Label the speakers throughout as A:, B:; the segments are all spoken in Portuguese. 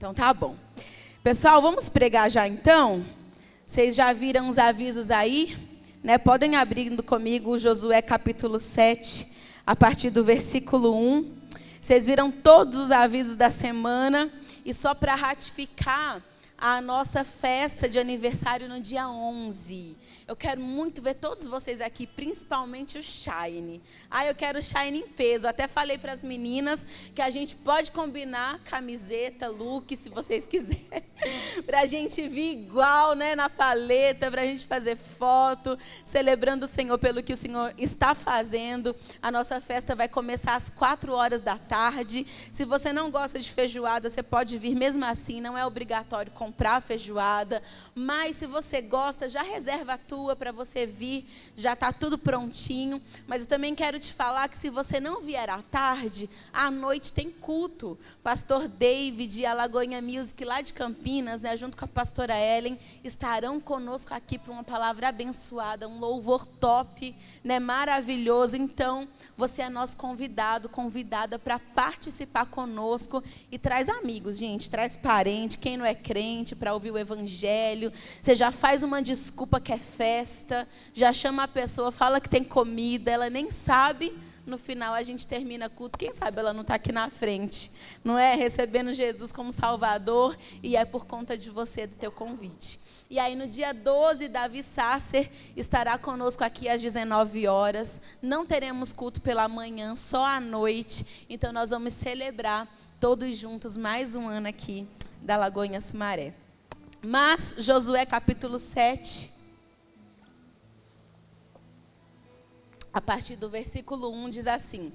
A: Então tá bom. Pessoal, vamos pregar já então? Vocês já viram os avisos aí? Né? Podem abrindo comigo Josué capítulo 7, a partir do versículo 1. Vocês viram todos os avisos da semana. E só para ratificar a nossa festa de aniversário no dia 11. Eu quero muito ver todos vocês aqui, principalmente o Shine. Eu quero o Shine em peso. Até falei para as meninas que a gente pode combinar camiseta, look, se vocês quiserem. Para a gente vir igual, né, na paleta, para a gente fazer foto, celebrando o Senhor pelo que o Senhor está fazendo. A nossa festa vai começar às 4h da tarde. Se você não gosta de feijoada, você pode vir mesmo assim. Não é obrigatório comprar feijoada. Mas se você gosta, já reserva a tua para você vir, já está tudo prontinho. Mas eu também quero te falar que se você não vier à tarde, à noite tem culto. Pastor David e a Lagoinha Music lá de Campinas, né, junto com a pastora Ellen, estarão conosco aqui para uma palavra abençoada, um louvor top, né, maravilhoso. Então, você é nosso convidado, convidada para participar conosco e traz amigos, gente, traz parente, quem não é crente, para ouvir o evangelho. Você já faz uma desculpa que é festa, já chama a pessoa, fala que tem comida, ela nem sabe. No final a gente termina culto, quem sabe ela não está aqui na frente, não é? Recebendo Jesus como Salvador, e é por conta de você, do teu convite. E aí no dia 12, Davi Sasser estará conosco aqui às 19h. Não teremos culto pela manhã, só à noite. Então nós vamos celebrar todos juntos mais um ano aqui da Lagoinha Sumaré. Mas Josué capítulo 7, a partir do versículo 1, diz assim: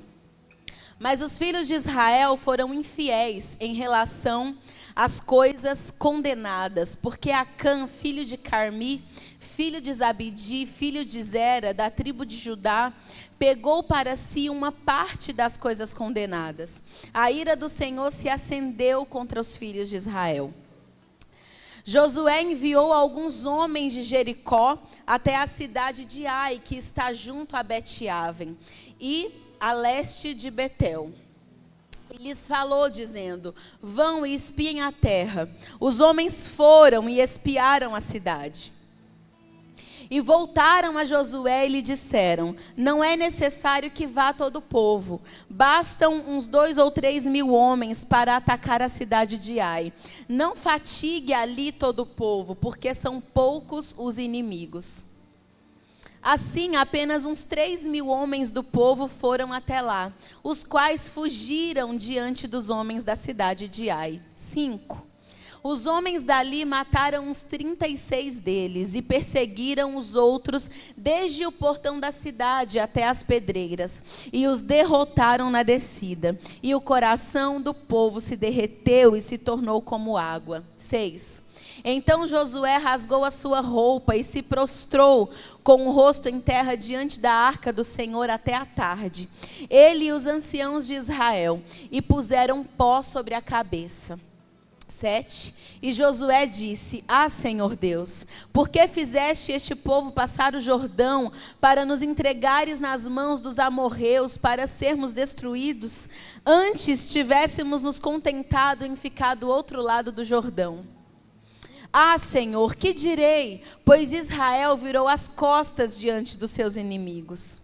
A: Mas os filhos de Israel foram infiéis em relação às coisas condenadas, porque Acã, filho de Carmi, filho de Zabidi, filho de Zera, da tribo de Judá, pegou para si uma parte das coisas condenadas. A ira do Senhor se acendeu contra os filhos de Israel. Josué enviou alguns homens de Jericó até a cidade de Ai, que está junto a Bet-Aven, e a leste de Betel. E lhes falou, dizendo: Vão e espiem a terra. Os homens foram e espiaram a cidade. E voltaram a Josué e lhe disseram: Não é necessário que vá todo o povo. Bastam uns 2 ou 3 mil homens para atacar a cidade de Ai. Não fatigue ali todo o povo, porque são poucos os inimigos. Assim, apenas uns 3 mil homens do povo foram até lá, os quais fugiram diante dos homens da cidade de Ai. 5. Os homens dali mataram uns 36 deles e perseguiram os outros desde o portão da cidade até as pedreiras, e os derrotaram na descida. E o coração do povo se derreteu e se tornou como água. 6. Então Josué rasgou a sua roupa e se prostrou com o rosto em terra diante da arca do Senhor até a tarde. Ele e os anciãos de Israel, e puseram pó sobre a cabeça. 7. E Josué disse: Senhor Deus, por que fizeste este povo passar o Jordão para nos entregares nas mãos dos amorreus para sermos destruídos? Antes tivéssemos nos contentado em ficar do outro lado do Jordão. Senhor, que direi? Pois Israel virou as costas diante dos seus inimigos.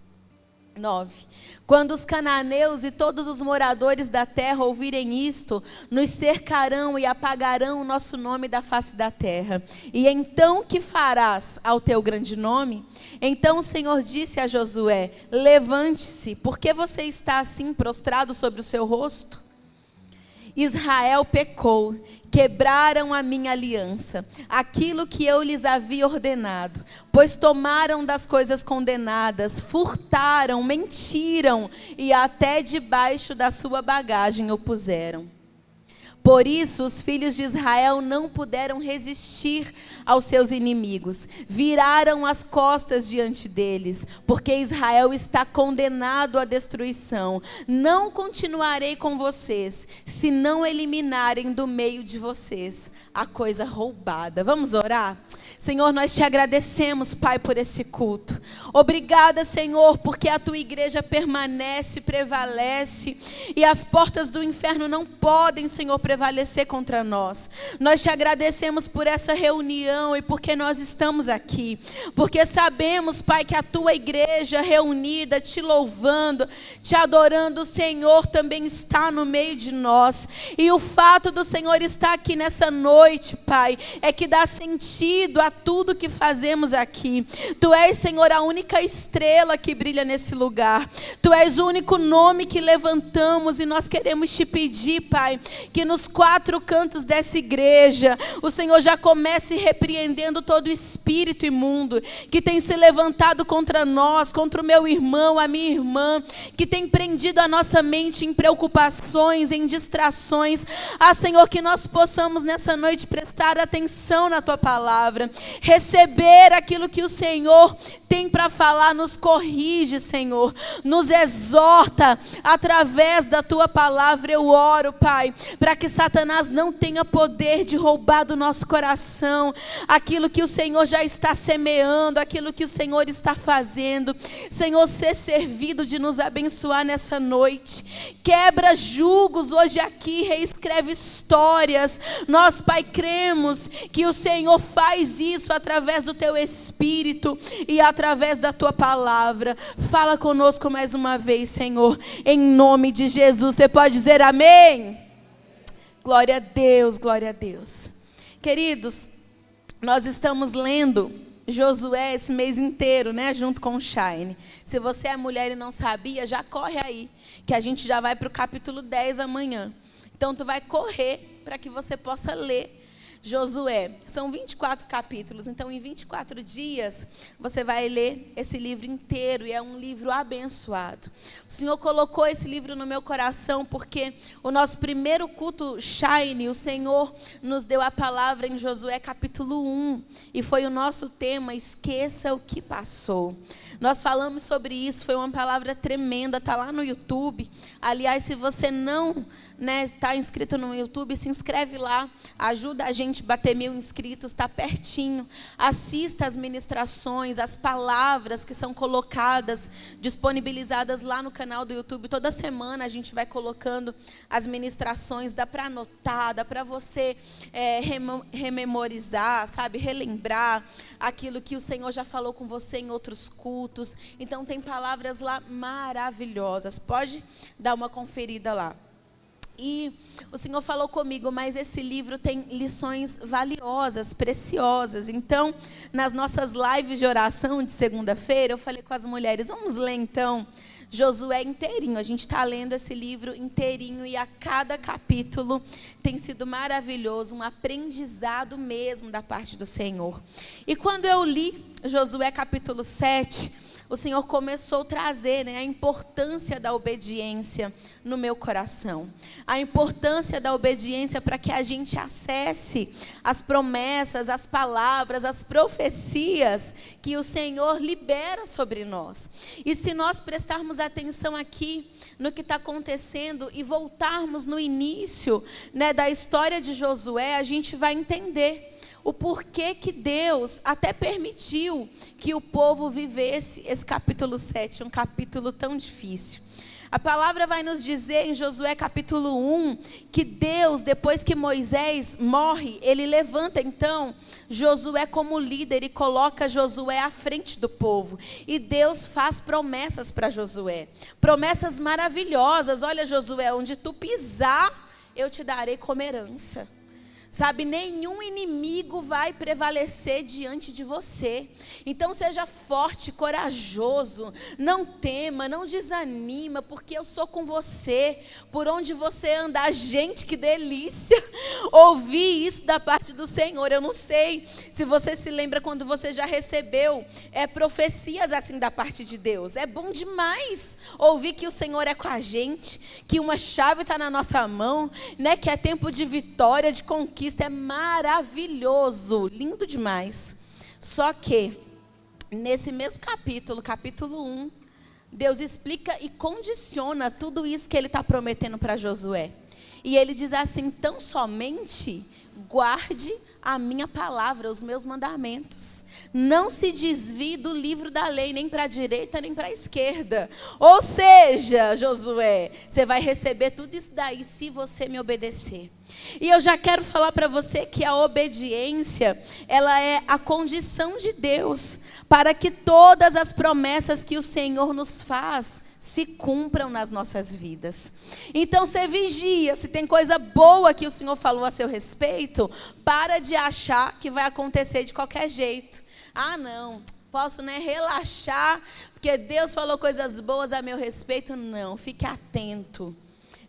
A: 9. Quando os cananeus e todos os moradores da terra ouvirem isto, nos cercarão e apagarão o nosso nome da face da terra. E então que farás ao teu grande nome? Então o Senhor disse a Josué: Levante-se, porque você está assim prostrado sobre o seu rosto? Israel pecou, quebraram a minha aliança, aquilo que eu lhes havia ordenado, pois tomaram das coisas condenadas, furtaram, mentiram e até debaixo da sua bagagem o puseram. Por isso os filhos de Israel não puderam resistir aos seus inimigos, viraram as costas diante deles, porque Israel está condenado à destruição. Não continuarei com vocês, se não eliminarem do meio de vocês a coisa roubada. Vamos orar? Senhor, nós te agradecemos, Pai, por esse culto. Obrigada, Senhor, porque a tua igreja permanece, prevalece, e as portas do inferno não podem, Senhor, prevalecer contra nós. Nós te agradecemos por essa reunião e porque nós estamos aqui. Porque sabemos, Pai, que a tua igreja reunida, te louvando, te adorando, o Senhor também está no meio de nós. E o fato do Senhor estar aqui nessa noite, Pai, é que dá sentido a tudo que fazemos aqui. Tu és, Senhor, a única estrela que brilha nesse lugar. Tu és o único nome que levantamos e nós queremos te pedir, Pai, que nos 4 cantos dessa igreja, o Senhor já comece repreendendo todo o espírito imundo que tem se levantado contra nós, contra o meu irmão, a minha irmã, que tem prendido a nossa mente em preocupações, em distrações. Senhor, que nós possamos nessa noite prestar atenção na tua palavra, receber aquilo que o Senhor tem para falar. Nos corrige, Senhor, nos exorta através da tua palavra. Eu oro, Pai, para que Satanás não tenha poder de roubar do nosso coração aquilo que o Senhor já está semeando, aquilo que o Senhor está fazendo. Senhor, ser servido de nos abençoar nessa noite. Quebra julgos hoje aqui, reescreve histórias. Nós, Pai, cremos que o Senhor faz isso através do teu Espírito e através da tua palavra. Fala conosco mais uma vez, Senhor, em nome de Jesus. Você pode dizer amém? Glória a Deus, glória a Deus. Queridos, nós estamos lendo Josué esse mês inteiro, né, junto com o Shine. Se você é mulher e não sabia, já corre aí, que a gente já vai para o capítulo 10 amanhã. Então, tu vai correr para que você possa ler Josué. São 24 capítulos, então em 24 dias você vai ler esse livro inteiro e é um livro abençoado. O Senhor colocou esse livro no meu coração porque o nosso primeiro culto Shine, o Senhor nos deu a palavra em Josué capítulo 1 e foi o nosso tema, esqueça o que passou. Nós falamos sobre isso, foi uma palavra tremenda, está lá no YouTube. Aliás, se você não está inscrito no YouTube, se inscreve lá, ajuda a gente a bater 1000 inscritos, está pertinho. Assista as ministrações, as palavras que são colocadas, disponibilizadas lá no canal do YouTube. Toda semana a gente vai colocando as ministrações, dá para anotar, dá para você rememorizar, sabe, relembrar aquilo que o Senhor já falou com você em outros cultos. Então tem palavras lá maravilhosas, pode dar uma conferida lá. E o Senhor falou comigo, mas esse livro tem lições valiosas, preciosas. Então, nas nossas lives de oração de segunda-feira, eu falei com as mulheres, vamos ler então Josué inteirinho. A gente está lendo esse livro inteirinho e a cada capítulo tem sido maravilhoso, um aprendizado mesmo da parte do Senhor. E quando eu li Josué capítulo 7, o Senhor começou a trazer, a importância da obediência no meu coração. A importância da obediência para que a gente acesse as promessas, as palavras, as profecias que o Senhor libera sobre nós. E se nós prestarmos atenção aqui no que está acontecendo e voltarmos no início, da história de Josué, a gente vai entender o porquê que Deus até permitiu que o povo vivesse esse capítulo 7, um capítulo tão difícil. A palavra vai nos dizer em Josué capítulo 1, que Deus, depois que Moisés morre, ele levanta então Josué como líder e coloca Josué à frente do povo. E Deus faz promessas para Josué, promessas maravilhosas. Olha, Josué, onde tu pisar, eu te darei como herança. Sabe, nenhum inimigo vai prevalecer diante de você. Então seja forte, corajoso, não tema, não desanima, porque eu sou com você. Por onde você andar, gente, que delícia ouvir isso da parte do Senhor. Eu não sei se você se lembra quando você já recebeu profecias assim da parte de Deus. É bom demais ouvir que o Senhor é com a gente, que uma chave está na nossa mão, que é tempo de vitória, de conquista. É maravilhoso, lindo demais. Só que, nesse mesmo capítulo 1, Deus explica e condiciona tudo isso que Ele está prometendo para Josué. E Ele diz assim, tão somente guarde a minha palavra, os meus mandamentos. Não se desvie do livro da lei, nem para a direita, nem para a esquerda. Ou seja, Josué, você vai receber tudo isso daí se você me obedecer. E eu já quero falar para você que a obediência, ela é a condição de Deus para que todas as promessas que o Senhor nos faz se cumpram nas nossas vidas. Então você vigia, se tem coisa boa que o Senhor falou a seu respeito, para de achar que vai acontecer de qualquer jeito. Ah, não, posso relaxar, porque Deus falou coisas boas a meu respeito. Não, fique atento,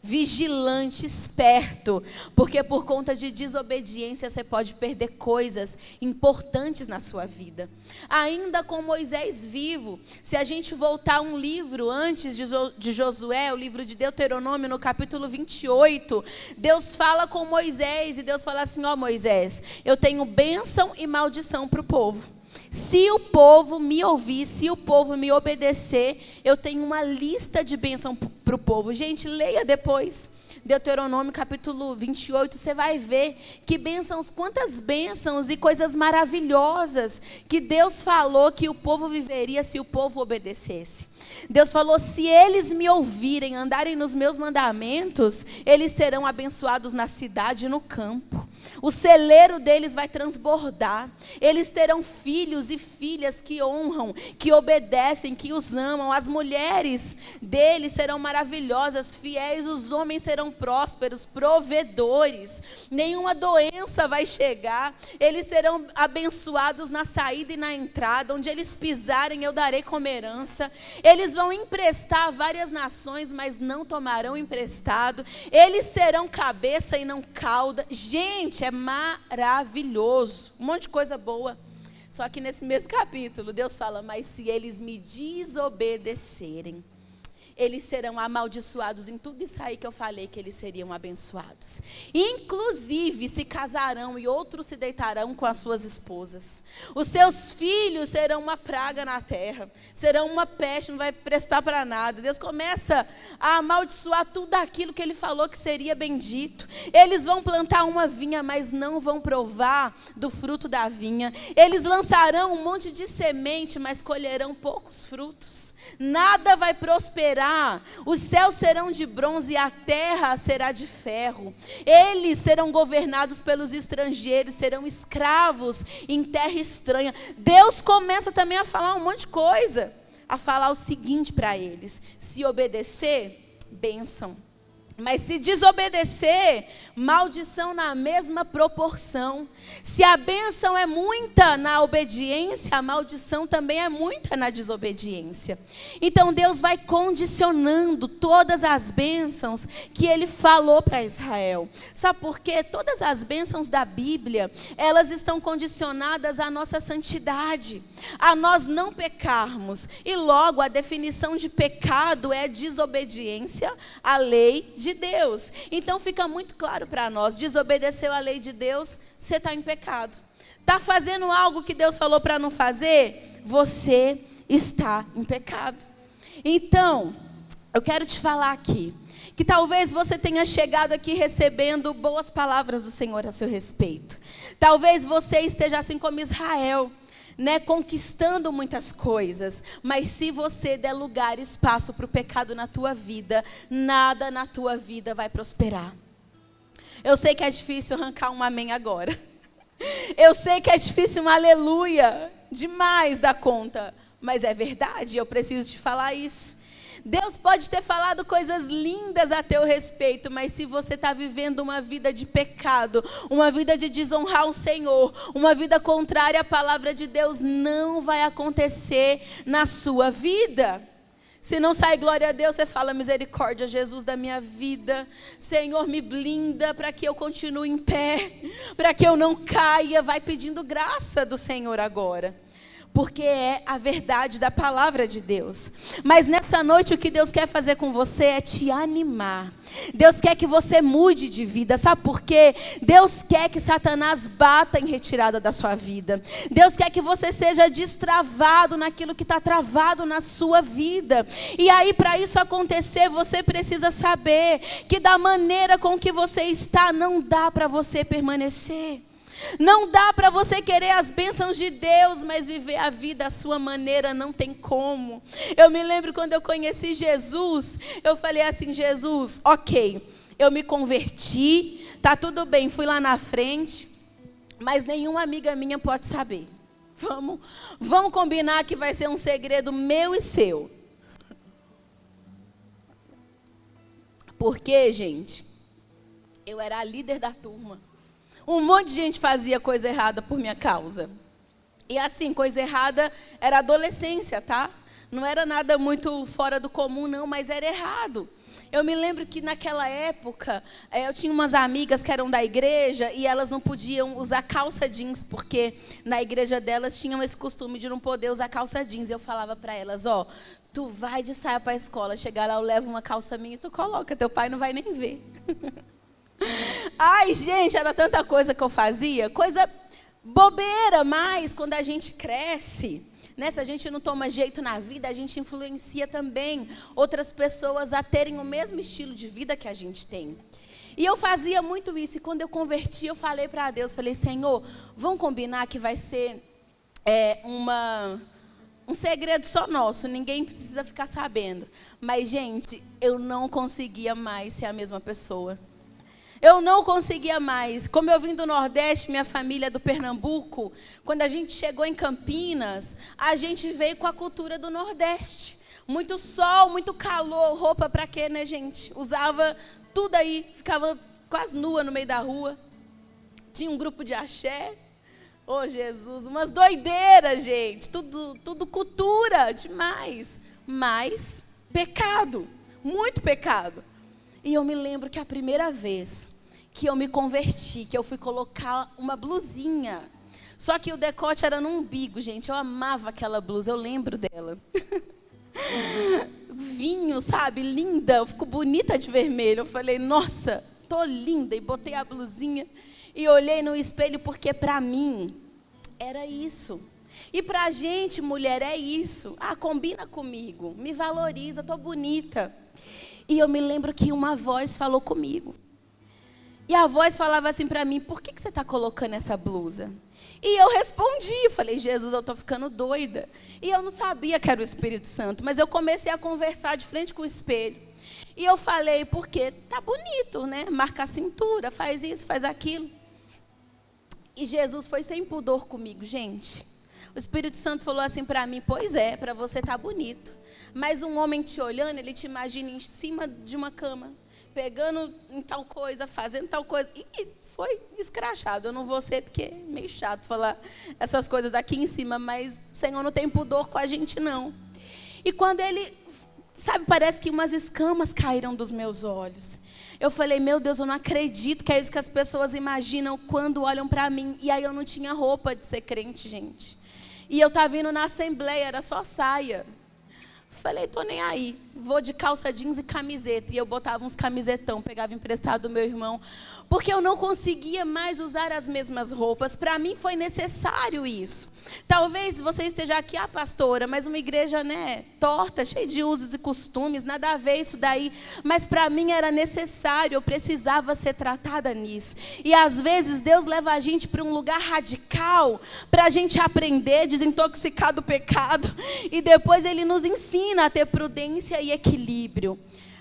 A: vigilante, esperto, porque por conta de desobediência você pode perder coisas importantes na sua vida. Ainda com Moisés vivo, se a gente voltar um livro antes de Josué, o livro de Deuteronômio, no capítulo 28, Deus fala com Moisés e Deus fala assim: ó Moisés, eu tenho bênção e maldição para o povo. Se o povo me ouvir, se o povo me obedecer, eu tenho uma lista de bênção para o povo. Gente, leia depois. Deuteronômio capítulo 28, você vai ver que bênçãos, quantas bênçãos e coisas maravilhosas que Deus falou que o povo viveria se o povo obedecesse. Deus falou: se eles me ouvirem, andarem nos meus mandamentos, eles serão abençoados na cidade e no campo. O celeiro deles vai transbordar. Eles terão filhos e filhas que honram, que obedecem, que os amam. As mulheres deles serão maravilhosas, fiéis. Os homens serão prósperos, provedores. Nenhuma doença vai chegar. Eles serão abençoados na saída e na entrada. Onde eles pisarem, eu darei como herança. Eles vão emprestar a várias nações, mas não tomarão emprestado. Eles serão cabeça e não cauda. Gente, é maravilhoso. Um monte de coisa boa. Só que nesse mesmo capítulo, Deus fala: mas se eles me desobedecerem, eles serão amaldiçoados em tudo isso aí que eu falei que eles seriam abençoados. Inclusive se casarão e outros se deitarão com as suas esposas. Os seus filhos serão uma praga na terra, serão uma peste, não vai prestar para nada. Deus começa a amaldiçoar tudo aquilo que Ele falou que seria bendito. Eles vão plantar uma vinha, mas não vão provar do fruto da vinha. Eles lançarão um monte de semente, mas colherão poucos frutos. Nada vai prosperar. Os céus serão de bronze e a terra será de ferro. Eles serão governados pelos estrangeiros, serão escravos em terra estranha. Deus começa também a falar um monte de coisa, a falar o seguinte para eles: se obedecer, bênção. Mas se desobedecer, maldição na mesma proporção. Se a bênção é muita na obediência, a maldição também é muita na desobediência. Então Deus vai condicionando todas as bênçãos que Ele falou para Israel. Sabe por quê? Todas as bênçãos da Bíblia, elas estão condicionadas à nossa santidade, a nós não pecarmos. E logo a definição de pecado é desobediência à lei de Deus. Então fica muito claro para nós: desobedeceu a lei de Deus, você está em pecado. Está fazendo algo que Deus falou para não fazer, você está em pecado. Então, eu quero te falar aqui, que talvez você tenha chegado aqui recebendo boas palavras do Senhor a seu respeito. Talvez você esteja assim como Israel, conquistando muitas coisas, mas se você der lugar e espaço para o pecado na tua vida, nada na tua vida vai prosperar. Eu sei que é difícil arrancar um amém agora. Eu sei que é difícil um aleluia demais da conta, mas é verdade, eu preciso te falar isso. Deus pode ter falado coisas lindas a teu respeito, mas se você está vivendo uma vida de pecado, uma vida de desonrar o Senhor, uma vida contrária à palavra de Deus, não vai acontecer na sua vida. Se não sai glória a Deus, você fala: misericórdia, Jesus, da minha vida. Senhor, me blinda para que eu continue em pé, para que eu não caia. Vai pedindo graça do Senhor agora, porque é a verdade da palavra de Deus. Mas nessa noite o que Deus quer fazer com você é te animar. Deus quer que você mude de vida. Sabe por quê? Deus quer que Satanás bata em retirada da sua vida. Deus quer que você seja destravado naquilo que está travado na sua vida. E aí, para isso acontecer, você precisa saber que da maneira com que você está, não dá para você permanecer. Não dá para você querer as bênçãos de Deus, mas viver a vida à sua maneira, não tem como. Eu me lembro quando eu conheci Jesus, eu falei assim: Jesus, ok, eu me converti, Tá tudo bem, fui lá na frente, mas nenhuma amiga minha pode saber. Vamos combinar que vai ser um segredo meu e seu. Porque, gente, eu era a líder da turma. Um monte de gente fazia coisa errada por minha causa. E assim, coisa errada era adolescência, tá? Não era nada muito fora do comum, não, mas era errado. Eu me lembro que naquela época, eu tinha umas amigas que eram da igreja e elas não podiam usar calça jeans, porque na igreja delas tinham esse costume de não poder usar calça jeans. E eu falava para elas, ó, tu vai de saia para a escola, chegar lá eu levo uma calça minha e tu coloca, teu pai não vai nem ver. Ai, gente, era tanta coisa que eu fazia, coisa bobeira, mas quando a gente cresce, né, se a gente não toma jeito na vida, a gente influencia também outras pessoas a terem o mesmo estilo de vida que a gente tem. E eu fazia muito isso, e quando eu converti, eu falei para Deus, falei, Senhor, vamos combinar que vai ser um segredo só nosso, ninguém precisa ficar sabendo. Mas, gente, eu não conseguia mais ser a mesma pessoa. Eu não conseguia mais. Como eu vim do Nordeste, minha família é do Pernambuco, quando a gente chegou em Campinas, a gente veio com a cultura do Nordeste. Muito sol, muito calor, roupa para quê, né, gente? Usava tudo aí, ficava quase nua no meio da rua. Tinha um grupo de axé. Oh, Jesus, umas doideiras, gente. Tudo cultura demais. Mas pecado, muito pecado. E eu me lembro que a primeira vez que eu me converti, que eu fui colocar uma blusinha. Só que o decote era no umbigo, gente. Eu amava aquela blusa, eu lembro dela. Vinho, sabe? Linda, eu fico bonita de vermelho. Eu falei, nossa, tô linda. E botei a blusinha e olhei no espelho, porque para mim era isso. E pra gente, mulher, é isso. Ah, combina comigo, me valoriza, tô bonita. E eu me lembro que uma voz falou comigo. E a voz falava assim para mim, por que você está colocando essa blusa? E eu respondi, falei, Jesus, eu estou ficando doida. E eu não sabia que era o Espírito Santo, mas eu comecei a conversar de frente com o espelho. E eu falei, porque tá bonito, né? Marca a cintura, faz isso, faz aquilo. E Jesus foi sem pudor comigo, gente. O Espírito Santo falou assim para mim, pois é, para você tá bonito. Mas um homem te olhando, ele te imagina em cima de uma cama, pegando em tal coisa, fazendo tal coisa. E foi escrachado. Eu não vou ser, porque é meio chato falar essas coisas aqui em cima, mas o Senhor não tem pudor com a gente, não. E quando ele, sabe, parece que umas escamas caíram dos meus olhos. Eu falei, meu Deus, eu não acredito que é isso que as pessoas imaginam quando olham para mim. E aí eu não tinha roupa de ser crente, gente. E eu estava indo na assembleia, era só saia. Falei, tô nem aí, vou de calça jeans e camiseta. E eu botava uns camisetão, pegava emprestado do meu irmão, porque eu não conseguia mais usar as mesmas roupas. Para mim foi necessário isso. Talvez você esteja aqui, pastora, mas uma igreja, né, torta, cheia de usos e costumes, nada a ver isso daí. Mas para mim era necessário, eu precisava ser tratada nisso. E às vezes Deus leva a gente para um lugar radical, para a gente aprender, desintoxicar do pecado. E depois Ele nos ensina a ter prudência e equilíbrio.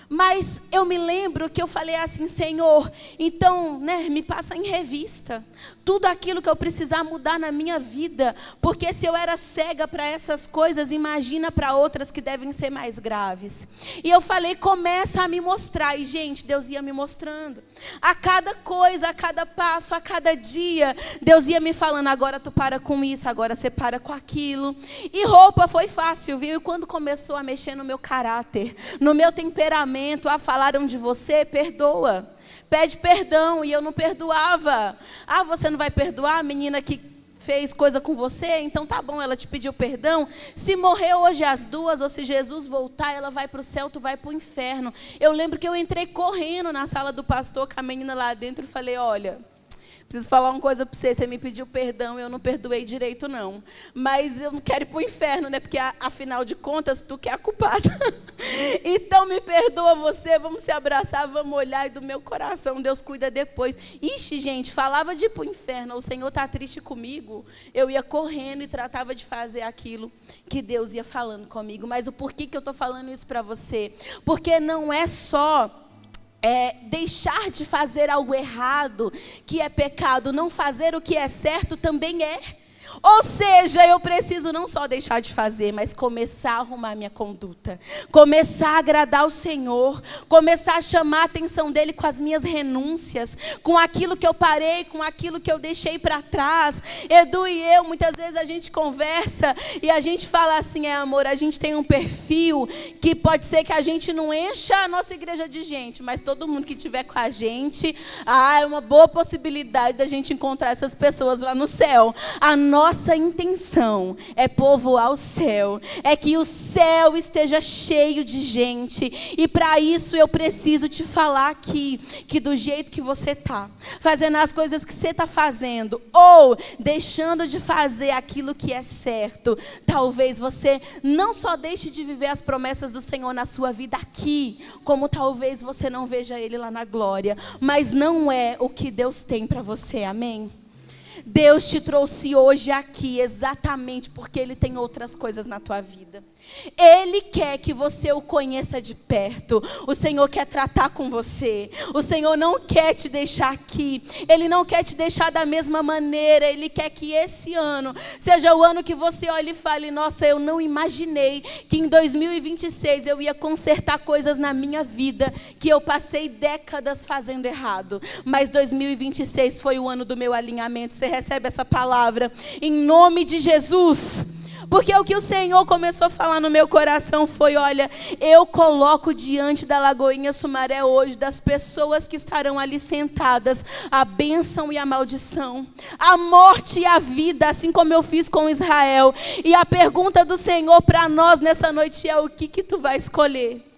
A: Mas eu me lembro que eu falei assim, Senhor, então, né, me passa em revista tudo aquilo que eu precisar mudar na minha vida, porque se eu era cega para essas coisas, imagina para outras que devem ser mais graves. E eu falei, começa a me mostrar. E, gente, Deus ia me mostrando. A cada coisa, a cada passo, a cada dia, Deus ia me falando, agora tu para com isso, agora você para com aquilo. E roupa foi fácil, viu? E quando começou a mexer no meu caráter, no meu temperamento, falaram de você, perdoa. Pede perdão, e eu não perdoava. Ah, você não vai perdoar a menina que fez coisa com você? Então tá bom, ela te pediu perdão. Se morrer hoje às 2, ou se Jesus voltar, ela vai para o céu, tu vai para o inferno. Eu lembro que eu entrei correndo na sala do pastor, com a menina lá dentro, e falei, olha, preciso falar uma coisa para você, você me pediu perdão, eu não perdoei direito não. Mas eu não quero ir para o inferno, né? Porque afinal de contas, tu que é a culpada. Então me perdoa você, vamos se abraçar, vamos olhar, e do meu coração Deus cuida depois. Ixi, gente, falava de ir para o inferno, o Senhor está triste comigo. Eu ia correndo e tratava de fazer aquilo que Deus ia falando comigo. Mas o porquê que eu estou falando isso para você? Porque não é só deixar de fazer algo errado, que é pecado, não fazer o que é certo também é. Ou seja, eu preciso não só deixar de fazer, mas começar a arrumar minha conduta. Começar a agradar o Senhor. Começar a chamar a atenção dEle com as minhas renúncias. Com aquilo que eu parei, com aquilo que eu deixei para trás. Edu e eu, muitas vezes a gente conversa e a gente fala assim, amor, a gente tem um perfil que pode ser que a gente não encha a nossa igreja de gente, mas todo mundo que estiver com a gente, é uma boa possibilidade da gente encontrar essas pessoas lá no céu. A nossa intenção é povoar o céu, é que o céu esteja cheio de gente, e para isso eu preciso te falar aqui, que do jeito que você está, fazendo as coisas que você está fazendo, ou deixando de fazer aquilo que é certo, talvez você não só deixe de viver as promessas do Senhor na sua vida aqui, como talvez você não veja Ele lá na glória, mas não é o que Deus tem para você, amém? Deus te trouxe hoje aqui exatamente porque Ele tem outras coisas na tua vida. Ele quer que você o conheça de perto. O Senhor quer tratar com você. O Senhor não quer te deixar aqui. Ele não quer te deixar da mesma maneira. Ele quer que esse ano seja o ano que você olhe e fale, nossa, eu não imaginei que em 2026 eu ia consertar coisas na minha vida que eu passei décadas fazendo errado. Mas 2026 foi o ano do meu alinhamento. Você recebe essa palavra em nome de Jesus. Porque o que o Senhor começou a falar no meu coração foi, olha, eu coloco diante da Lagoinha Sumaré hoje, das pessoas que estarão ali sentadas, a bênção e a maldição, a morte e a vida, assim como eu fiz com Israel. E a pergunta do Senhor para nós nessa noite é, o que tu vai escolher?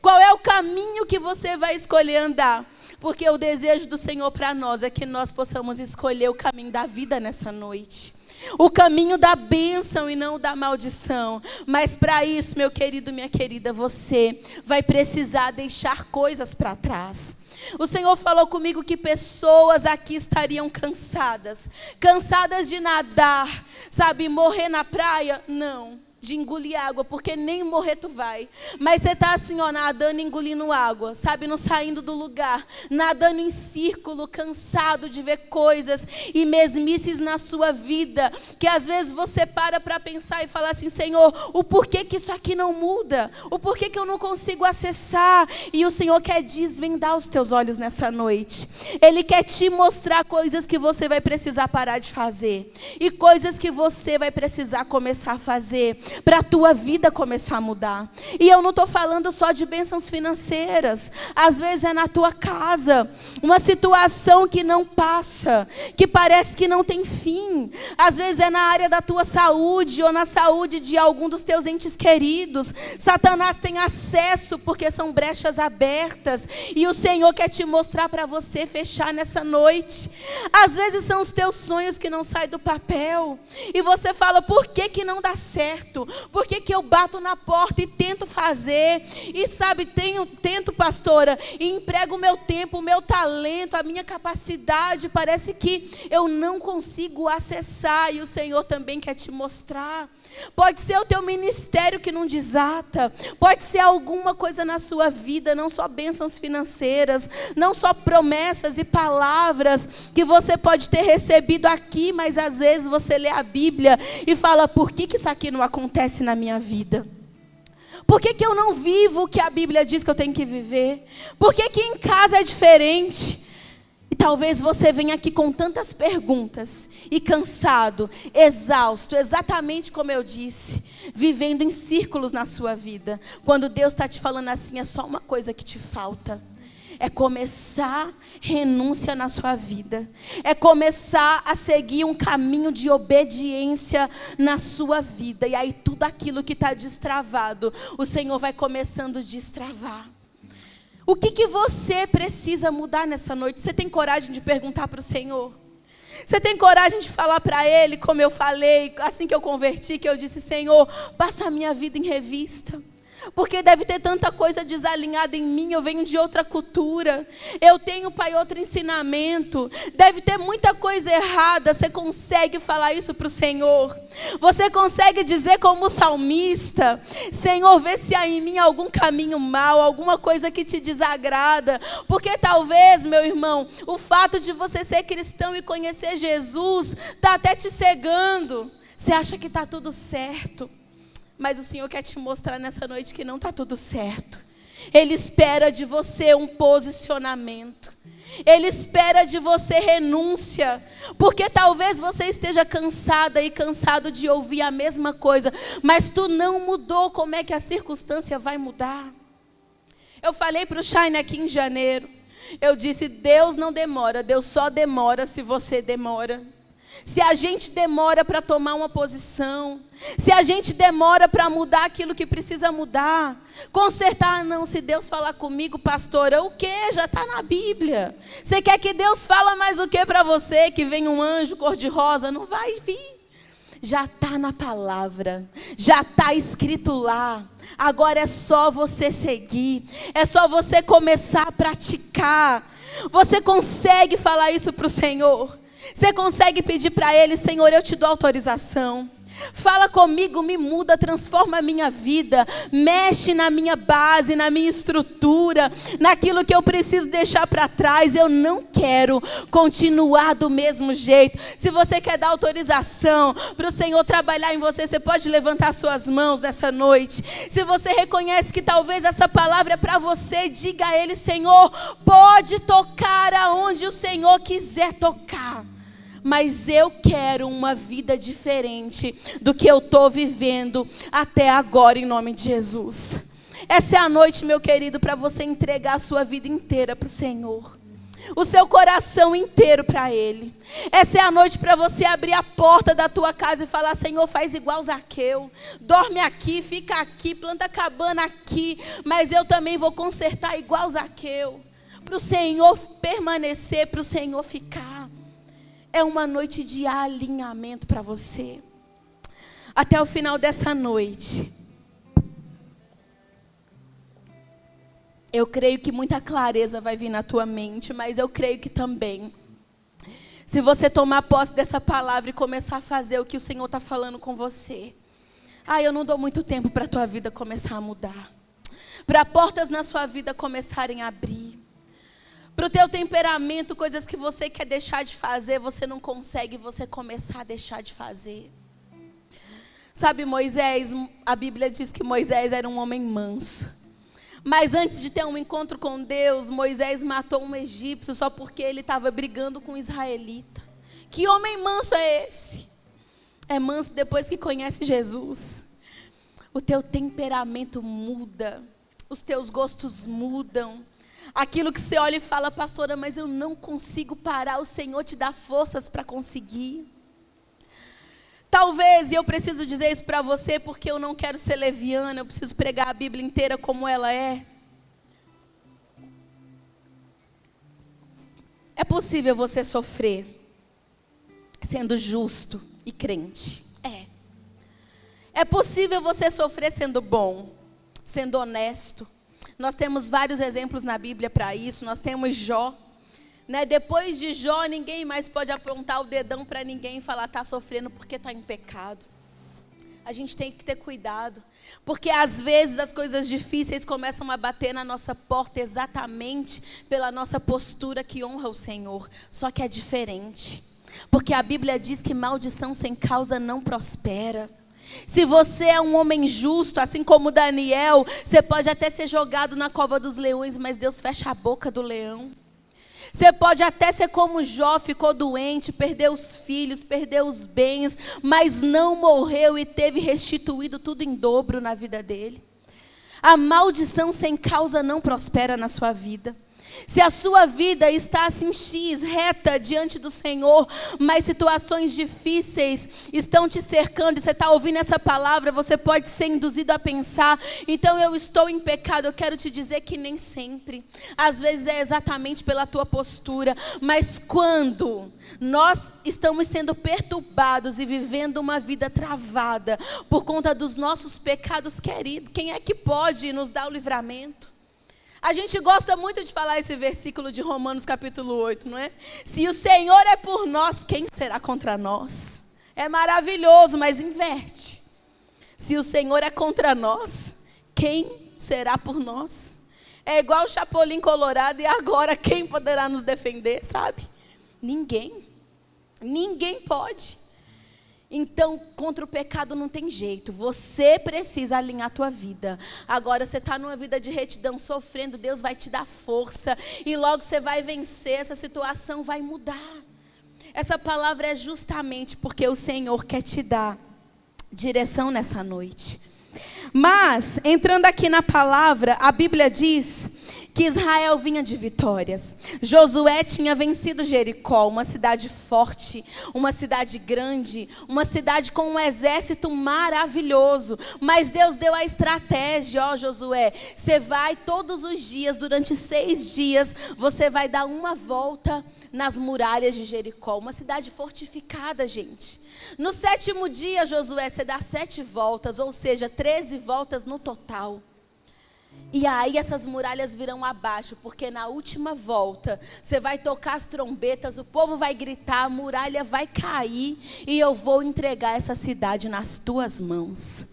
A: Qual é o caminho que você vai escolher andar? Porque o desejo do Senhor para nós é que nós possamos escolher o caminho da vida nessa noite. O caminho da bênção e não da maldição. Mas para isso, meu querido, minha querida, você vai precisar deixar coisas para trás. O Senhor falou comigo que pessoas aqui estariam cansadas. Cansadas de nadar, sabe, morrer na praia? Não. De engolir água, porque nem morrer tu vai. Mas você está assim, nadando, engolindo água, sabe, não saindo do lugar, nadando em círculo, cansado de ver coisas e mesmices na sua vida, que às vezes você para pensar e fala assim, Senhor, o porquê que isso aqui não muda? O porquê que eu não consigo acessar? E o Senhor quer desvendar os teus olhos nessa noite. Ele quer te mostrar coisas que você vai precisar parar de fazer, e coisas que você vai precisar começar a fazer, para a tua vida começar a mudar. E eu não estou falando só de bênçãos financeiras. Às vezes é na tua casa, uma situação que não passa, que parece que não tem fim. Às vezes é na área da tua saúde, ou na saúde de algum dos teus entes queridos. Satanás tem acesso, porque são brechas abertas, e o Senhor quer te mostrar para você fechar nessa noite. Às vezes são os teus sonhos que não saem do papel, e você fala, por que não dá certo? Por que eu bato na porta e tento fazer? E sabe, tento, pastora, e emprego o meu tempo, o meu talento, a minha capacidade, parece que eu não consigo acessar, e o Senhor também quer te mostrar. Pode ser o teu ministério que não desata, pode ser alguma coisa na sua vida, não só bênçãos financeiras, não só promessas e palavras que você pode ter recebido aqui, mas às vezes você lê a Bíblia e fala, por que isso aqui não acontece na minha vida? Por que eu não vivo o que a Bíblia diz que eu tenho que viver? Por que em casa é diferente? E talvez você venha aqui com tantas perguntas, e cansado, exausto, exatamente como eu disse, vivendo em círculos na sua vida, quando Deus está te falando assim, é só uma coisa que te falta. É começar renúncia na sua vida. É começar a seguir um caminho de obediência na sua vida. E aí tudo aquilo que está destravado, o Senhor vai começando a destravar. O que você precisa mudar nessa noite? Você tem coragem de perguntar para o Senhor? Você tem coragem de falar para Ele, como eu falei, assim que eu converti, que eu disse, Senhor, passa a minha vida em revista. Porque deve ter tanta coisa desalinhada em mim, eu venho de outra cultura, eu tenho, Pai, outro ensinamento, deve ter muita coisa errada. Você consegue falar isso para o Senhor? Você consegue dizer como o salmista: Senhor, vê se há em mim algum caminho mau, alguma coisa que te desagrada? Porque talvez, meu irmão, o fato de você ser cristão e conhecer Jesus está até te cegando. Você acha que está tudo certo, mas o Senhor quer te mostrar nessa noite que não está tudo certo. Ele espera de você um posicionamento. Ele espera de você renúncia. Porque talvez você esteja cansada e cansado de ouvir a mesma coisa, mas tu não mudou. Como é que a circunstância vai mudar? Eu falei para o Shine aqui em janeiro. Eu disse: Deus não demora, Deus só demora se você demora. Se a gente demora para tomar uma posição, se a gente demora para mudar aquilo que precisa mudar, consertar, não, se Deus falar comigo, pastora, o que? Já está na Bíblia. Você quer que Deus fale mais o que para você? Que vem um anjo cor-de-rosa? Não vai vir. Já está na palavra, já está escrito lá. Agora é só você seguir, é só você começar a praticar. Você consegue falar isso para o Senhor? Você consegue pedir para Ele: Senhor, eu te dou autorização. Fala comigo, me muda, transforma a minha vida, mexe na minha base, na minha estrutura, naquilo que eu preciso deixar para trás. Eu não quero continuar do mesmo jeito. Se você quer dar autorização para o Senhor trabalhar em você, você pode levantar suas mãos nessa noite. Se você reconhece que talvez essa palavra é para você, diga a Ele: Senhor, pode tocar aonde o Senhor quiser tocar. Mas eu quero uma vida diferente do que eu estou vivendo até agora, em nome de Jesus. Essa é a noite, meu querido, para você entregar a sua vida inteira para o Senhor, o seu coração inteiro para Ele. Essa é a noite para você abrir a porta da tua casa e falar: Senhor, faz igual Zaqueu, dorme aqui, fica aqui, planta cabana aqui, mas eu também vou consertar igual Zaqueu, para o Senhor permanecer, para o Senhor ficar. É uma noite de alinhamento para você. Até o final dessa noite, eu creio que muita clareza vai vir na tua mente, mas eu creio que também, se você tomar posse dessa palavra e começar a fazer o que o Senhor está falando com você, eu não dou muito tempo para a tua vida começar a mudar, para portas na sua vida começarem a abrir. Para o teu temperamento, coisas que você quer deixar de fazer, você não consegue, você começar a deixar de fazer. Sabe, Moisés, a Bíblia diz que Moisés era um homem manso. Mas antes de ter um encontro com Deus, Moisés matou um egípcio só porque ele estava brigando com um israelita. Que homem manso é esse? É manso depois que conhece Jesus. O teu temperamento muda, os teus gostos mudam. Aquilo que você olha e fala: pastora, mas eu não consigo parar, o Senhor te dá forças para conseguir. Talvez, e eu preciso dizer isso para você porque eu não quero ser leviana, eu preciso pregar a Bíblia inteira como ela é. É possível você sofrer sendo justo e crente. É possível você sofrer sendo bom, sendo honesto. Nós temos vários exemplos na Bíblia para isso. Nós temos Jó, né? Depois de Jó, ninguém mais pode apontar o dedão para ninguém e falar: está sofrendo porque está em pecado. A gente tem que ter cuidado, porque às vezes as coisas difíceis começam a bater na nossa porta exatamente pela nossa postura que honra o Senhor. Só que é diferente, porque a Bíblia diz que maldição sem causa não prospera. Se você é um homem justo, assim como Daniel, você pode até ser jogado na cova dos leões, mas Deus fecha a boca do leão. Você pode até ser como Jó, ficou doente, perdeu os filhos, perdeu os bens, mas não morreu e teve restituído tudo em dobro na vida dele. A maldição sem causa não prospera na sua vida. Se a sua vida está assim X, reta diante do Senhor, mas situações difíceis estão te cercando e você está ouvindo essa palavra, você pode ser induzido a pensar, então eu estou em pecado. Eu quero te dizer que nem sempre. Às vezes é exatamente pela tua postura, mas quando nós estamos sendo perturbados e vivendo uma vida travada por conta dos nossos pecados, querido, quem é que pode nos dar o livramento? A gente gosta muito de falar esse versículo de Romanos capítulo 8, não é? Se o Senhor é por nós, quem será contra nós? É maravilhoso, mas inverte. Se o Senhor é contra nós, quem será por nós? É igual o Chapolin Colorado, e agora quem poderá nos defender, sabe? Ninguém. Ninguém pode. Então, contra o pecado não tem jeito. Você precisa alinhar a tua vida. Agora, você está numa vida de retidão, sofrendo, Deus vai te dar força. E logo você vai vencer, essa situação vai mudar. Essa palavra é justamente porque o Senhor quer te dar direção nessa noite. Mas, entrando aqui na palavra, a Bíblia diz que Israel vinha de vitórias. Josué tinha vencido Jericó, uma cidade forte, uma cidade grande, uma cidade com um exército maravilhoso. Mas Deus deu a estratégia, ó Josué, você vai todos os dias, durante 6 dias, você vai dar uma volta nas muralhas de Jericó, uma cidade fortificada, gente. No 7º dia, Josué, você dá 7 voltas, ou seja, 13 voltas no total. E aí essas muralhas virão abaixo, porque na última volta, você vai tocar as trombetas, o povo vai gritar, a muralha vai cair, e eu vou entregar essa cidade nas tuas mãos.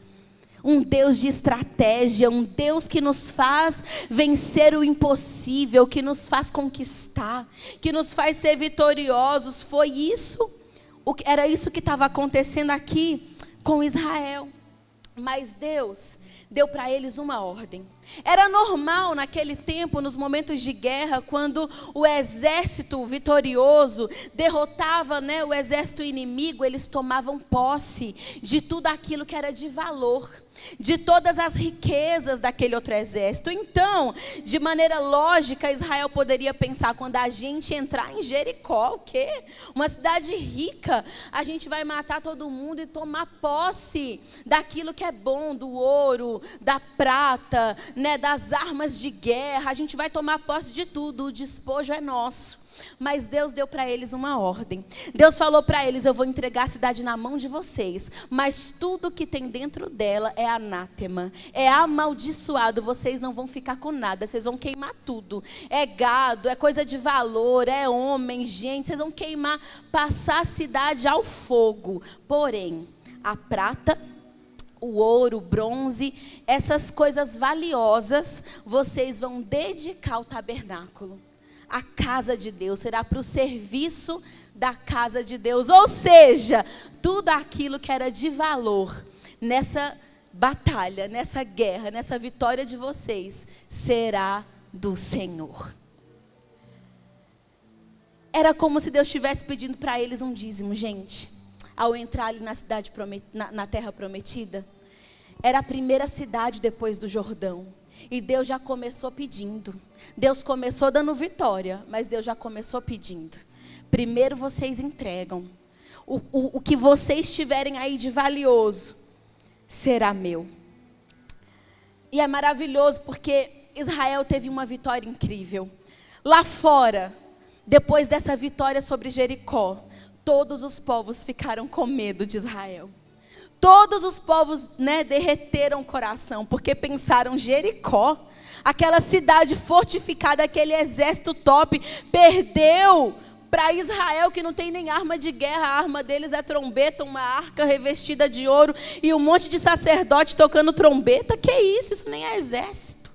A: Um Deus de estratégia, um Deus que nos faz vencer o impossível, que nos faz conquistar, que nos faz ser vitoriosos. Foi isso, era isso que estava acontecendo aqui com Israel. Mas Deus deu para eles uma ordem. Era normal naquele tempo, nos momentos de guerra, quando o exército vitorioso derrotava, o exército inimigo, eles tomavam posse de tudo aquilo que era de valor, de todas as riquezas daquele outro exército. Então, de maneira lógica, Israel poderia pensar, quando a gente entrar em Jericó, o quê? Uma cidade rica, a gente vai matar todo mundo e tomar posse daquilo que é bom, do ouro, da prata, das armas de guerra. A gente vai tomar posse de tudo, o despojo é nosso. Mas Deus deu para eles uma ordem. Deus falou para eles: eu vou entregar a cidade na mão de vocês, mas tudo que tem dentro dela é anátema, é amaldiçoado, vocês não vão ficar com nada, vocês vão queimar tudo. É gado, é coisa de valor, é homem, gente, vocês vão queimar, passar a cidade ao fogo. Porém, a prata, o ouro, o bronze, essas coisas valiosas, vocês vão dedicar ao tabernáculo. A casa de Deus será para o serviço da casa de Deus. Ou seja, tudo aquilo que era de valor nessa batalha, nessa guerra, nessa vitória de vocês, será do Senhor. Era como se Deus estivesse pedindo para eles um dízimo, gente. Ao entrar ali na cidade na terra prometida, era a primeira cidade depois do Jordão. E Deus já começou pedindo. Deus começou dando vitória, mas Deus já começou pedindo. Primeiro vocês entregam. O que vocês tiverem aí de valioso será meu. E é maravilhoso porque Israel teve uma vitória incrível. Lá fora, depois dessa vitória sobre Jericó, todos os povos ficaram com medo de Israel. Todos os povos, derreteram o coração, porque pensaram: Jericó, aquela cidade fortificada, aquele exército top, perdeu para Israel, que não tem nem arma de guerra. A arma deles é trombeta, uma arca revestida de ouro e um monte de sacerdote tocando trombeta. Que isso? Isso nem é exército.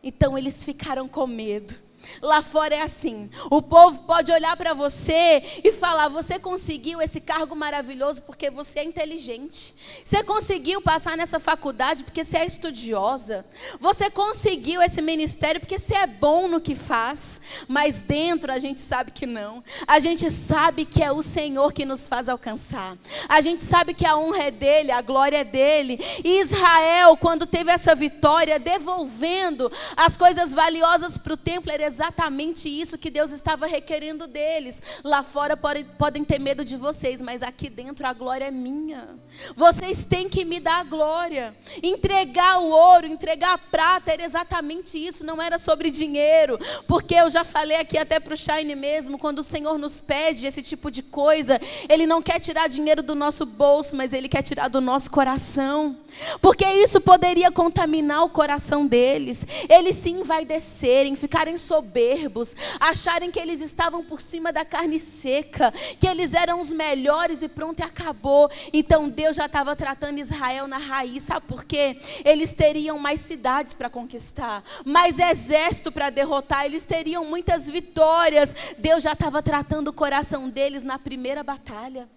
A: Então eles ficaram com medo. Lá fora é assim, o povo pode olhar para você e falar: você conseguiu esse cargo maravilhoso porque você é inteligente, você conseguiu passar nessa faculdade porque você é estudiosa, você conseguiu esse ministério porque você é bom no que faz. Mas dentro a gente sabe que não, a gente sabe que é o Senhor que nos faz alcançar, a gente sabe que a honra é dele, a glória é dele. E Israel, quando teve essa vitória, devolvendo as coisas valiosas para o templo, era exatamente isso que Deus estava requerendo deles. Lá fora podem ter medo de vocês, mas aqui dentro a glória é minha. Vocês têm que me dar a glória. Entregar o ouro, entregar a prata, era exatamente isso, não era sobre dinheiro. Porque eu já falei aqui até para o Shine mesmo, quando o Senhor nos pede esse tipo de coisa, Ele não quer tirar dinheiro do nosso bolso, mas Ele quer tirar do nosso coração. Porque isso poderia contaminar o coração deles. Eles se envaidecerem, ficarem soberbos, acharem que eles estavam por cima da carne seca, que eles eram os melhores e pronto, e acabou. Então Deus já estava tratando Israel na raiz, sabe por quê? Eles teriam mais cidades para conquistar, mais exército para derrotar, eles teriam muitas vitórias. Deus já estava tratando o coração deles na primeira batalha.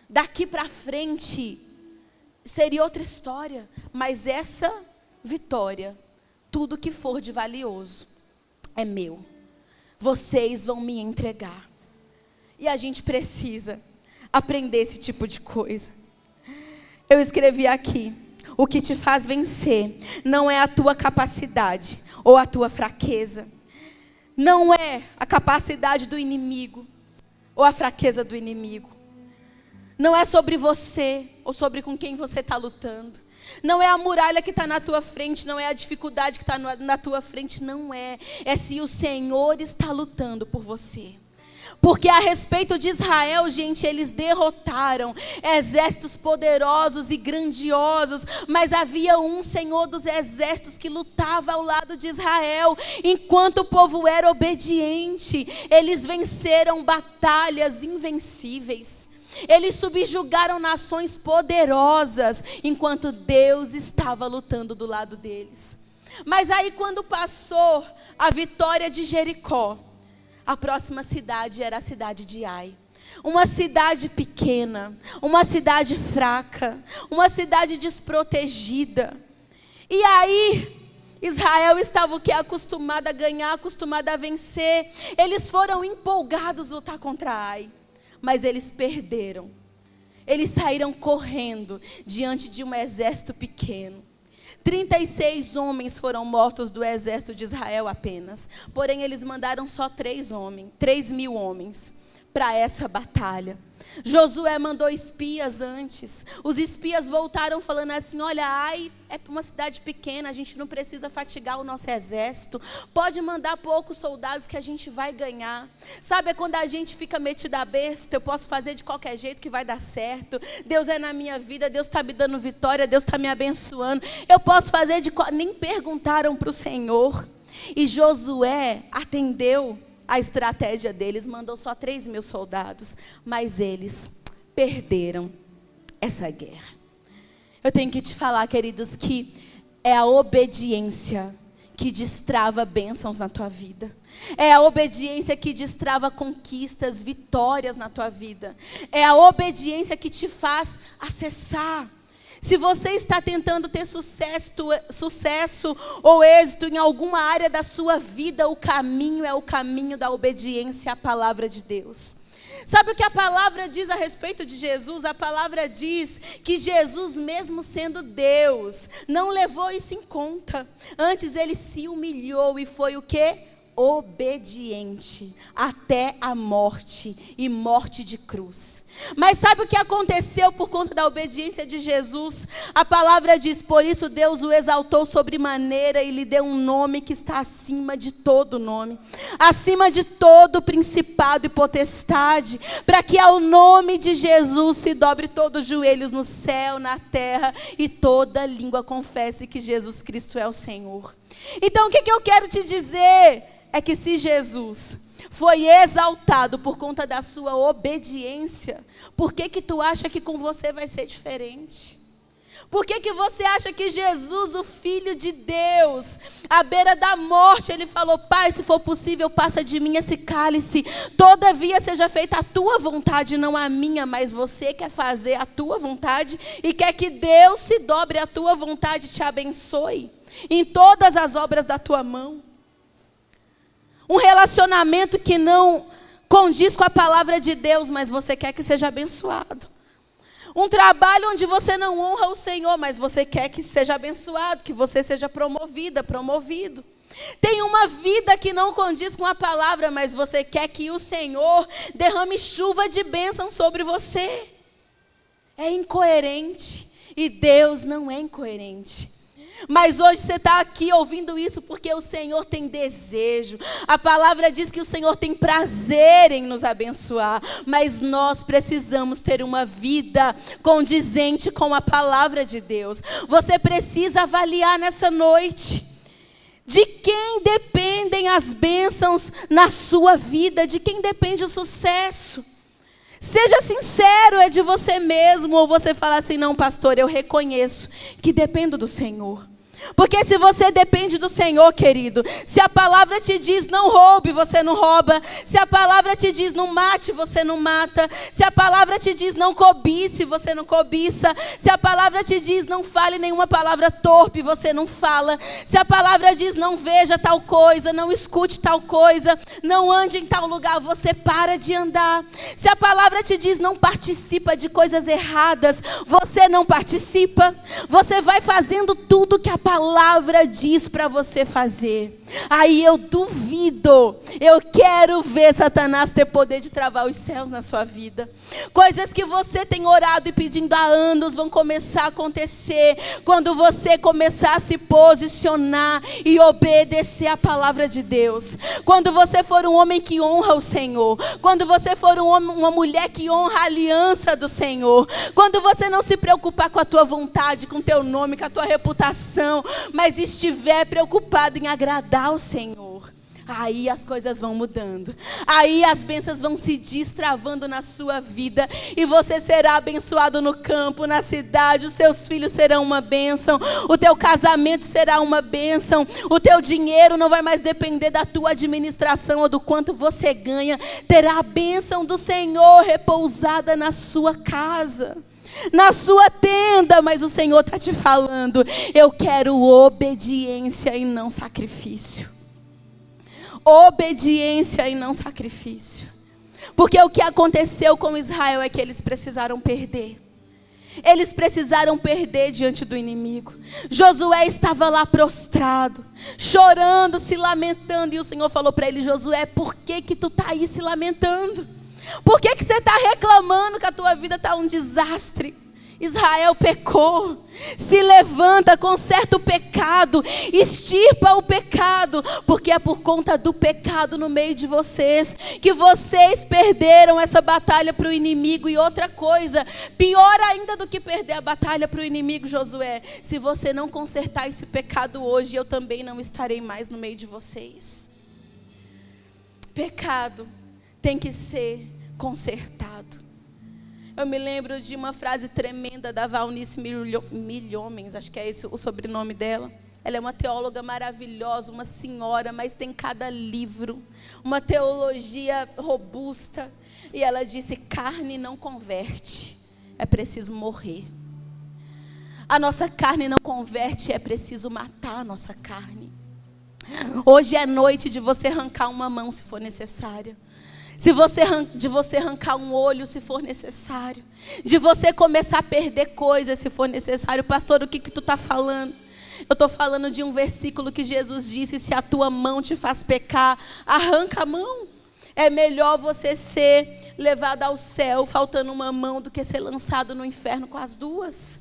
A: Daqui para frente seria outra história, mas essa vitória, tudo que for de valioso, é meu. Vocês vão me entregar. E a gente precisa aprender esse tipo de coisa. Eu escrevi aqui: o que te faz vencer não é a tua capacidade ou a tua fraqueza. Não é a capacidade do inimigo ou a fraqueza do inimigo. Não é sobre você ou sobre com quem você está lutando. Não é a muralha que está na tua frente, não é a dificuldade que está na tua frente, não é. É se o Senhor está lutando por você. Porque a respeito de Israel, gente, eles derrotaram exércitos poderosos e grandiosos, mas havia um Senhor dos exércitos que lutava ao lado de Israel, enquanto o povo era obediente. Eles venceram batalhas invencíveis. Eles subjugaram nações poderosas, enquanto Deus estava lutando do lado deles. Mas aí quando passou a vitória de Jericó, a próxima cidade era a cidade de Ai. Uma cidade pequena, uma cidade fraca, uma cidade desprotegida. E aí Israel estava o que? Acostumado a ganhar, acostumado a vencer. Eles foram empolgados a lutar contra Ai. Mas eles perderam. Eles saíram correndo diante de um exército pequeno. 36 homens foram mortos do exército de Israel apenas. Porém, eles mandaram só 3.000 homens para essa batalha. Josué mandou espias antes. Os espias voltaram falando assim: olha, Ai é uma cidade pequena, a gente não precisa fatigar o nosso exército. Pode mandar poucos soldados que a gente vai ganhar. Sabe, é quando a gente fica metido a besta, eu posso fazer de qualquer jeito que vai dar certo. Deus é na minha vida, Deus está me dando vitória, Deus está me abençoando. Eu posso fazer nem perguntaram para o Senhor. E Josué atendeu a estratégia deles, mandou só 3.000 soldados, mas eles perderam essa guerra. Eu tenho que te falar, queridos, que é a obediência que destrava bênçãos na tua vida. É a obediência que destrava conquistas, vitórias na tua vida. É a obediência que te faz acessar. Se você está tentando ter sucesso ou êxito em alguma área da sua vida, o caminho é o caminho da obediência à palavra de Deus. Sabe o que a palavra diz a respeito de Jesus? A palavra diz que Jesus, mesmo sendo Deus, não levou isso em conta. Antes ele se humilhou e foi o quê? Obediente até a morte, e morte de cruz. Mas sabe o que aconteceu por conta da obediência de Jesus? A palavra diz: por isso Deus o exaltou sobremaneira e lhe deu um nome que está acima de todo nome, acima de todo principado e potestade, para que ao nome de Jesus se dobre todos os joelhos no céu, na terra, e toda língua confesse que Jesus Cristo é o Senhor. Então o que eu quero te dizer é que se Jesus foi exaltado por conta da sua obediência, por que tu acha que com você vai ser diferente? Por que você acha que Jesus, o Filho de Deus, à beira da morte, ele falou: Pai, se for possível, passa de mim esse cálice, todavia seja feita a tua vontade, não a minha, mas você quer fazer a tua vontade e quer que Deus se dobre à tua vontade e te abençoe em todas as obras da tua mão. Um relacionamento que não condiz com a palavra de Deus, mas você quer que seja abençoado. Um trabalho onde você não honra o Senhor, mas você quer que seja abençoado, que você seja promovida, promovido. Tem uma vida que não condiz com a palavra, mas você quer que o Senhor derrame chuva de bênção sobre você. É incoerente. E Deus não é incoerente. Mas hoje você está aqui ouvindo isso porque o Senhor tem desejo. A palavra diz que o Senhor tem prazer em nos abençoar. Mas nós precisamos ter uma vida condizente com a palavra de Deus. Você precisa avaliar nessa noite. De quem dependem as bênçãos na sua vida? De quem depende o sucesso? Seja sincero, é de você mesmo, ou você fala assim, não, pastor, eu reconheço que dependo do Senhor. Porque se você depende do Senhor, querido, se a palavra te diz não roube, você não rouba. Se a palavra te diz não mate, você não mata. Se a palavra te diz não cobice, você não cobiça. Se a palavra te diz não fale nenhuma palavra torpe, você não fala. Se a palavra diz não veja tal coisa, não escute tal coisa, não ande em tal lugar, você para de andar. Se a palavra te diz não participa de coisas erradas, você não participa. Você vai fazendo tudo que a palavra diz para você fazer. Aí eu duvido, eu quero ver Satanás ter poder de travar os céus na sua vida. Coisas que você tem orado e pedindo há anos vão começar a acontecer quando você começar a se posicionar e obedecer a palavra de Deus. Quando você for um homem que honra o Senhor, quando você for um homem, uma mulher que honra a aliança do Senhor, quando você não se preocupar com a tua vontade, com o teu nome, com a tua reputação, mas estiver preocupado em agradar ao Senhor, aí as coisas vão mudando, aí as bênçãos vão se destravando na sua vida, e você será abençoado no campo, na cidade, os seus filhos serão uma bênção, o teu casamento será uma bênção, o teu dinheiro não vai mais depender da tua administração ou do quanto você ganha, terá a bênção do Senhor repousada na sua casa, na sua tenda. Mas o Senhor está te falando, eu quero obediência e não sacrifício. Obediência e não sacrifício. Porque o que aconteceu com Israel é que eles precisaram perder. Eles precisaram perder diante do inimigo. Josué estava lá prostrado, chorando, se lamentando, e o Senhor falou para ele: Josué, por que tu está aí se lamentando? Por que você está reclamando que a tua vida está um desastre? Israel pecou. Se levanta, conserta o pecado, extirpa o pecado, porque é por conta do pecado no meio de vocês que vocês perderam essa batalha para o inimigo. E outra coisa, pior ainda do que perder a batalha para o inimigo, Josué, se você não consertar esse pecado hoje, eu também não estarei mais no meio de vocês. Pecado tem que ser consertado. Eu me lembro de uma frase tremenda da Valnice Milhomens, acho que é esse o sobrenome dela. Ela é uma teóloga maravilhosa, uma senhora, mas tem cada livro, uma teologia robusta. E ela disse: carne não converte, é preciso morrer. A nossa carne não converte, é preciso matar a nossa carne. Hoje é noite de você arrancar uma mão se for necessária. De você arrancar um olho se for necessário. De você começar a perder coisas se for necessário. Pastor, o que tu está falando? Eu estou falando de um versículo que Jesus disse: se a tua mão te faz pecar, arranca a mão. É melhor você ser levado ao céu faltando uma mão do que ser lançado no inferno com as duas.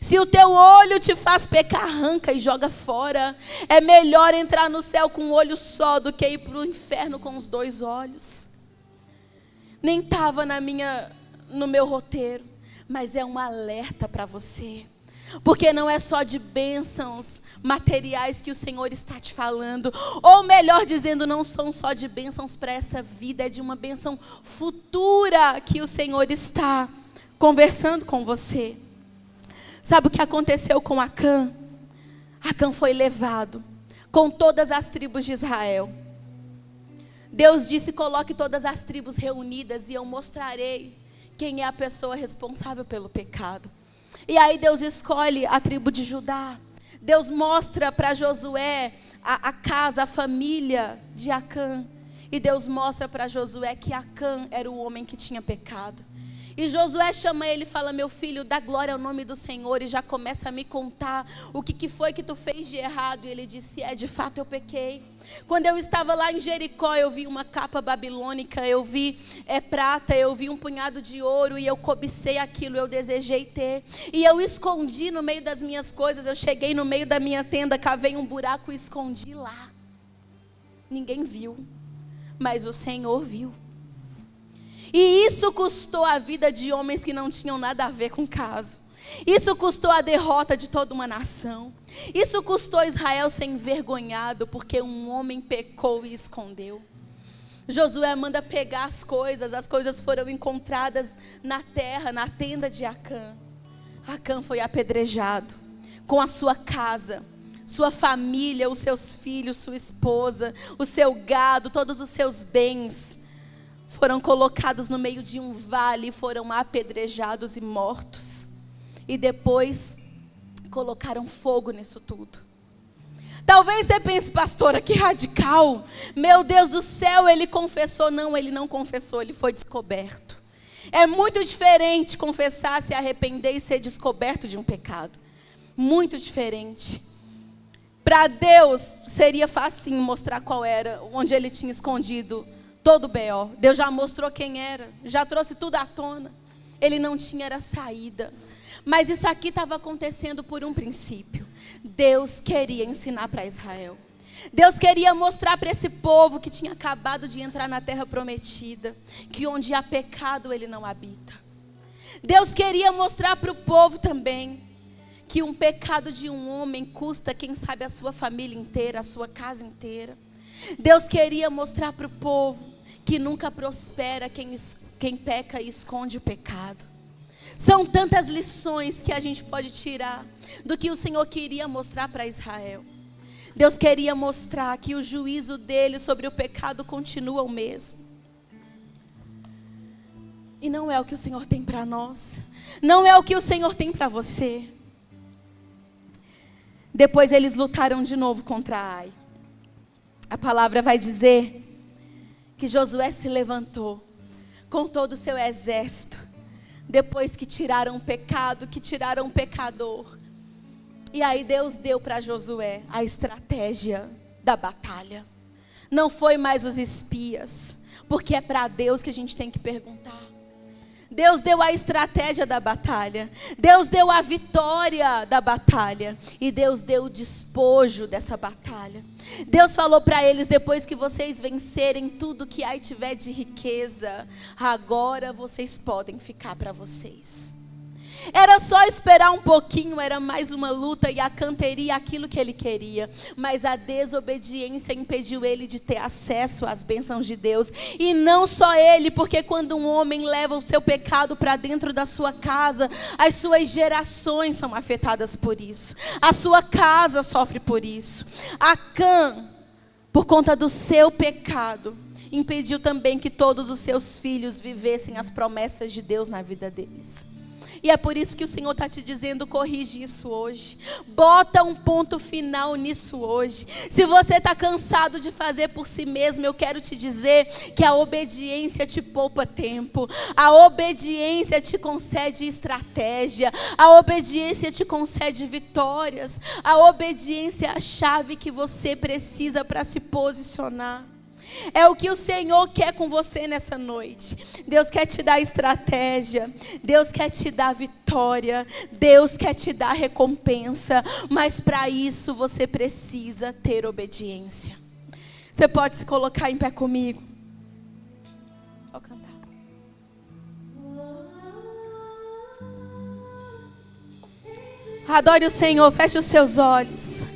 A: Se o teu olho te faz pecar, arranca e joga fora. É melhor entrar no céu com um olho só do que ir para o inferno com os dois olhos. Nem estava no meu roteiro, mas é um alerta para você. Porque não é só de bênçãos materiais que o Senhor está te falando. Ou melhor dizendo, não são só de bênçãos para essa vida, é de uma bênção futura que o Senhor está conversando com você. Sabe o que aconteceu com Acã? Acã foi levado com todas as tribos de Israel. Deus disse: coloque todas as tribos reunidas e eu mostrarei quem é a pessoa responsável pelo pecado. E aí Deus escolhe a tribo de Judá. Deus mostra para Josué a casa, a família de Acã. E Deus mostra para Josué que Acã era o homem que tinha pecado. E Josué chama ele e fala: meu filho, dá glória ao nome do Senhor. E já começa a me contar o que foi que tu fez de errado. E ele disse: de fato eu pequei. Quando eu estava lá em Jericó, eu vi uma capa babilônica, eu vi prata, eu vi um punhado de ouro. E eu cobicei aquilo, eu desejei ter. E eu escondi no meio das minhas coisas. Eu cheguei no meio da minha tenda, cavei um buraco e escondi lá. Ninguém viu, mas o Senhor viu. E isso custou a vida de homens que não tinham nada a ver com o caso. Isso custou a derrota de toda uma nação. Isso custou Israel ser envergonhado, porque um homem pecou e escondeu. Josué manda pegar as coisas foram encontradas na terra, na tenda de Acã. Acã foi apedrejado, com a sua casa, sua família, os seus filhos, sua esposa, o seu gado, todos os seus bens. Foram colocados no meio de um vale, foram apedrejados e mortos. E depois colocaram fogo nisso tudo. Talvez você pense: pastora, que radical. Meu Deus do céu, ele confessou. Não, ele não confessou, ele foi descoberto. É muito diferente confessar, se arrepender e ser descoberto de um pecado. Muito diferente. Para Deus seria facinho mostrar qual era, onde ele tinha escondido todo o B.O. Deus já mostrou quem era, já trouxe tudo à tona. Ele não tinha era saída. Mas isso aqui estava acontecendo por um princípio. Deus queria ensinar para Israel. Deus queria mostrar para esse povo que tinha acabado de entrar na terra prometida, que onde há pecado ele não habita. Deus queria mostrar para o povo também que um pecado de um homem custa, quem sabe, a sua família inteira, a sua casa inteira. Deus queria mostrar para o povo que nunca prospera quem peca e esconde o pecado. São tantas lições que a gente pode tirar do que o Senhor queria mostrar para Israel. Deus queria mostrar que o juízo dele sobre o pecado continua o mesmo. E não é o que o Senhor tem para nós. Não é o que o Senhor tem para você. Depois eles lutaram de novo contra Ai. A palavra vai dizer que Josué se levantou com todo o seu exército, depois que tiraram o pecado, que tiraram o pecador. E aí Deus deu para Josué a estratégia da batalha. Não foi mais os espias, porque é para Deus que a gente tem que perguntar. Deus deu a estratégia da batalha. Deus deu a vitória da batalha. E Deus deu o despojo dessa batalha. Deus falou para eles: depois que vocês vencerem tudo que aí tiver de riqueza, agora vocês podem ficar para vocês. Era só esperar um pouquinho, era mais uma luta, e Acã teria aquilo que ele queria. Mas a desobediência impediu ele de ter acesso às bênçãos de Deus. E não só ele, porque quando um homem leva o seu pecado para dentro da sua casa, as suas gerações são afetadas por isso. A sua casa sofre por isso. Acã, por conta do seu pecado, impediu também que todos os seus filhos vivessem as promessas de Deus na vida deles. E é por isso que o Senhor está te dizendo: corrige isso hoje. Bota um ponto final nisso hoje. Se você está cansado de fazer por si mesmo, eu quero te dizer que a obediência te poupa tempo. A obediência te concede estratégia. A obediência te concede vitórias. A obediência é a chave que você precisa para se posicionar. É o que o Senhor quer com você nessa noite. Deus quer te dar estratégia. Deus quer te dar vitória. Deus quer te dar recompensa. Mas para isso você precisa ter obediência. Você pode se colocar em pé comigo? Vou cantar. Adore o Senhor. Feche os seus olhos.